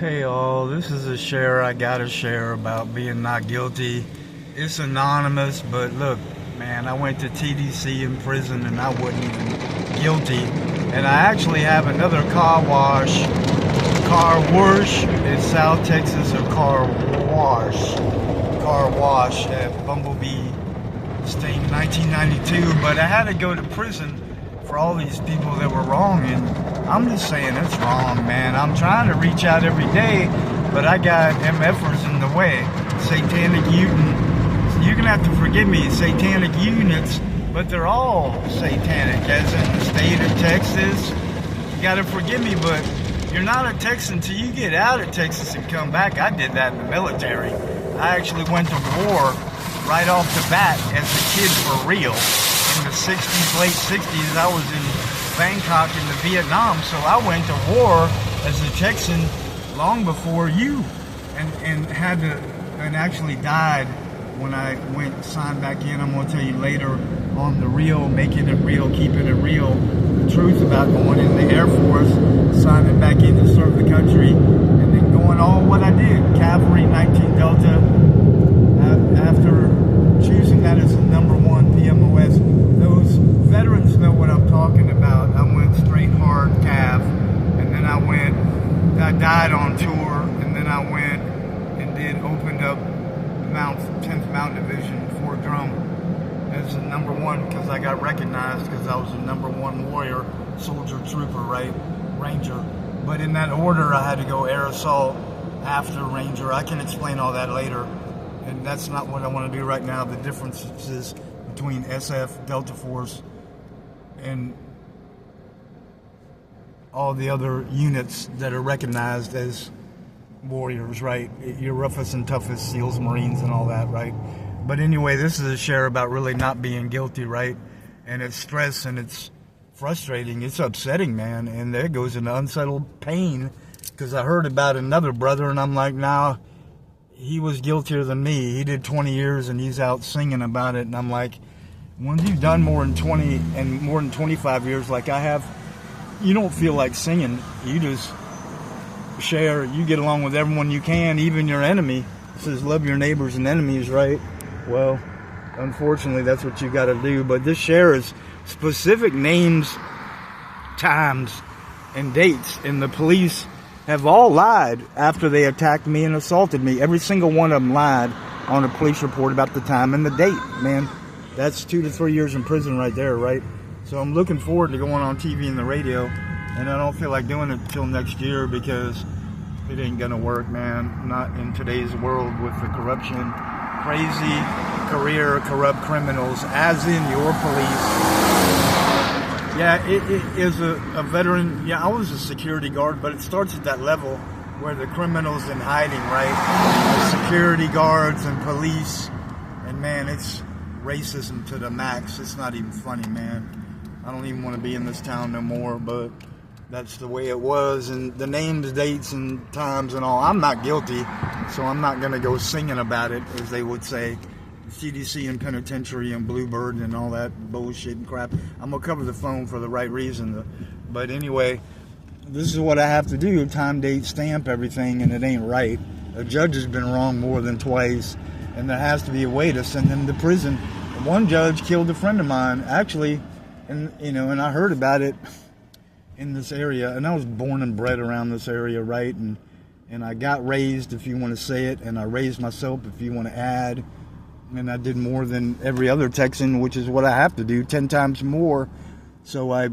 Hey all, this is a share I gotta share about being not guilty. It's anonymous, but look, man, I went to TDC in prison and I wasn't even guilty. And I actually have another car wash in South Texas, or car wash at Bumblebee State 1992. But I had to go to prison for all these people that were wrong, and I'm just saying it's wrong, man. I'm trying to reach out every day, but I got MFers in the way. Satanic unit. You're gonna have to forgive me, satanic units, but they're all satanic, as in the state of Texas. You gotta forgive me, but you're not a Texan till you get out of Texas and come back. I did that in the military. I actually went to war right off the bat as a kid for real. In the 60s, late 60s, I was in Bangkok in the Vietnam, so I went to war as a Texan long before you, and actually died when I signed back in. I'm going to tell you later on the real, making it real, keeping it real, the truth about going in the Air Force, signing back in to serve the country, and then going all what I did, Cavalry, 19 Delta, after choosing that as the #1 PMOS. Those veterans know what I'm talking about. I went straight hard Cav, and then I died on tour, and then I went and opened up 10th Mountain Division, Fort Drum, as the #1, because I got recognized because I was the #1 warrior, soldier, trooper, right, Ranger. But in that order, I had to go Air Assault after Ranger. I can explain all that later, and that's not what I want to do right now. The differences between SF, Delta Force, and all the other units that are recognized as warriors, right? Your roughest and toughest SEALs, Marines, and all that, right? But anyway, this is a share about really not being guilty, right? And it's stress, and it's frustrating. It's upsetting, man. And there goes an unsettled pain, because I heard about another brother, and I'm like, nah, he was guiltier than me. He did 20 years, and he's out singing about it. And I'm like, once you've done more than 20 and more than 25 years like I have, you don't feel like singing. You just share. You get along with everyone you can, even your enemy. It says love your neighbors and enemies, right? Well, unfortunately, that's what you got to do. But this share is specific names, times, and dates. And the police have all lied after they attacked me and assaulted me. Every single one of them lied on a police report about the time and the date, man. That's 2 to 3 years in prison right there, right? So I'm looking forward to going on TV and the radio, and I don't feel like doing it till next year, because it ain't gonna work, man. Not in today's world with the corruption. Crazy career corrupt criminals, as in your police. Yeah, it is a veteran. Yeah, I was a security guard, but it starts at that level where the criminal's in hiding, right? The security guards and police, and man, it's racism to the max. It's not even funny, man. I don't even want to be in this town no more, but that's the way it was. And the names, dates, and times and all, I'm not guilty, so I'm not going to go singing about it, as they would say. CDC and penitentiary and Bluebird and all that bullshit and crap. I'm going to cover the phone for the right reason. But anyway, this is what I have to do. Time, date, stamp everything, and it ain't right. A judge has been wrong more than twice, and there has to be a way to send him to prison. One judge killed a friend of mine, actually, and I heard about it in this area, and I was born and bred around this area, right? And I got raised, if you want to say it, and I raised myself, if you want to add, and I did more than every other Texan, which is what I have to do, 10 times more. So I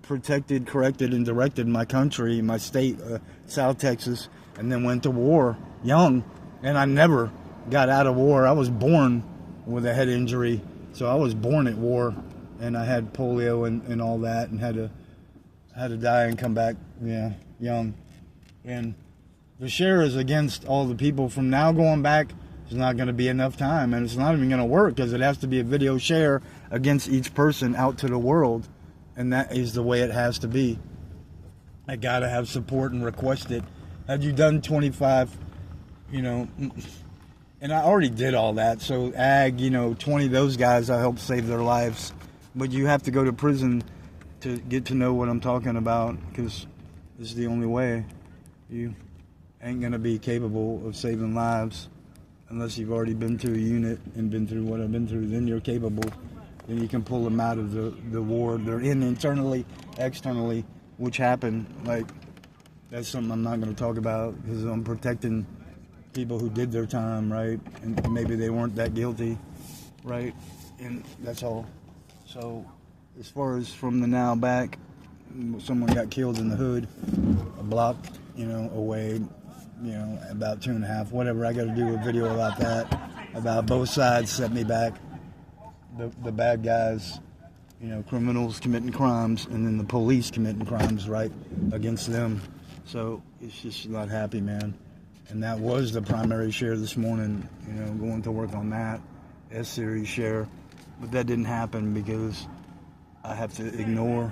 protected, corrected, and directed my country, my state, South Texas, and then went to war young, and I never got out of war. I was born with a head injury, so I was born at war, and I had polio and all that, and had to die and come back, young. And the share is against all the people from now going back. There's not going to be enough time, and it's not even going to work, because it has to be a video share against each person out to the world, and that is the way it has to be. I got to have support and request it. Had you done 25, and I already did all that, so 20 of those guys, I helped save their lives. But you have to go to prison to get to know what I'm talking about, because this is the only way. You ain't gonna be capable of saving lives unless you've already been to a unit and been through what I've been through. Then you're capable. Then you can pull them out of the war they're in internally, externally, which happened. Like, that's something I'm not going to talk about because I'm protecting people who did their time, right? And maybe they weren't that guilty, right? And that's all. So, as far as from the now back, someone got killed in the hood, a block, away, about 2.5, whatever. I got to do a video about that, about both sides set me back. The bad guys, criminals committing crimes, and then the police committing crimes, right, against them. So it's just not happy, man. And that was the primary share this morning, going to work on that S-series share. But that didn't happen because I have to ignore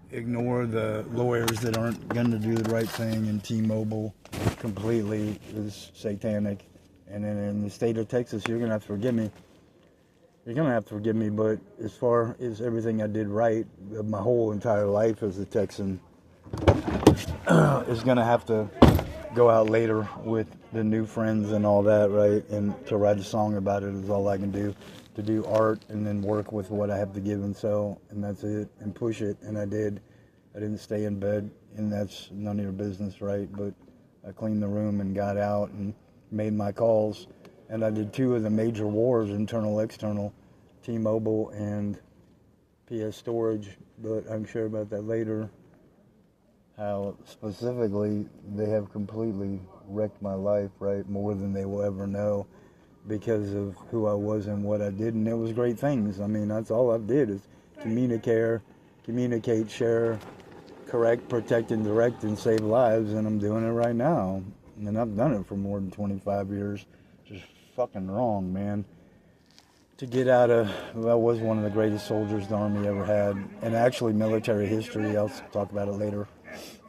the lawyers that aren't going to do the right thing, and T-Mobile completely is satanic. And then in the state of Texas, you're going to have to forgive me. You're going to have to forgive me, but as far as everything I did right, my whole entire life as a Texan is going to have to go out later with the new friends and all that, right? And to write a song about it is all I can do. To do art and then work with what I have to give and sell, and that's it, and push it, and I did. I didn't stay in bed, and that's none of your business, right? But I cleaned the room and got out and made my calls, and I did 2 of the major wars, internal, external, T-Mobile and PS Storage, but I'm sure about that later. How specifically they have completely wrecked my life, right? More than they will ever know, because of who I was and what I did, and it was great things. I mean, that's all I did is communicate, share, correct, protect, and direct, and save lives, and I'm doing it right now. And I've done it for more than 25 years. Just fucking wrong, man. To get out of, I was one of the greatest soldiers the Army ever had, and actually military history, I'll talk about it later.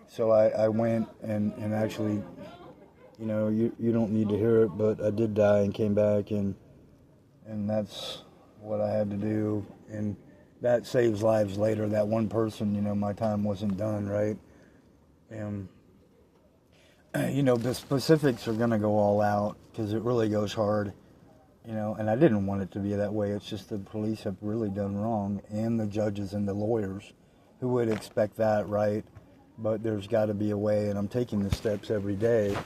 So I went and actually, you don't need to hear it, but I did die and came back, and that's what I had to do, and that saves lives later. That one person, my time wasn't done, right? And, the specifics are going to go all out because it really goes hard, and I didn't want it to be that way. It's just the police have really done wrong, and the judges and the lawyers. Who would expect that, right? But there's got to be a way, and I'm taking the steps every day,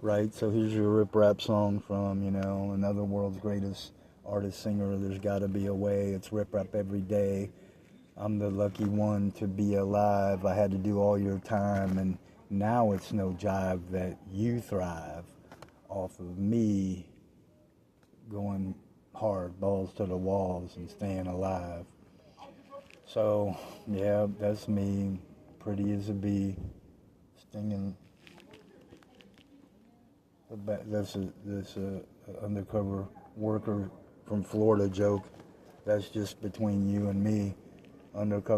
right? So here's your rip rap song from, another world's greatest artist, singer. There's got to be a way. It's rip rap every day. I'm the lucky one to be alive. I had to do all your time, and now it's no jive that you thrive off of me going hard, balls to the walls, and staying alive. So, yeah, that's me, pretty as a bee, stinging. That's a undercover worker from Florida joke. That's just between you and me. Undercover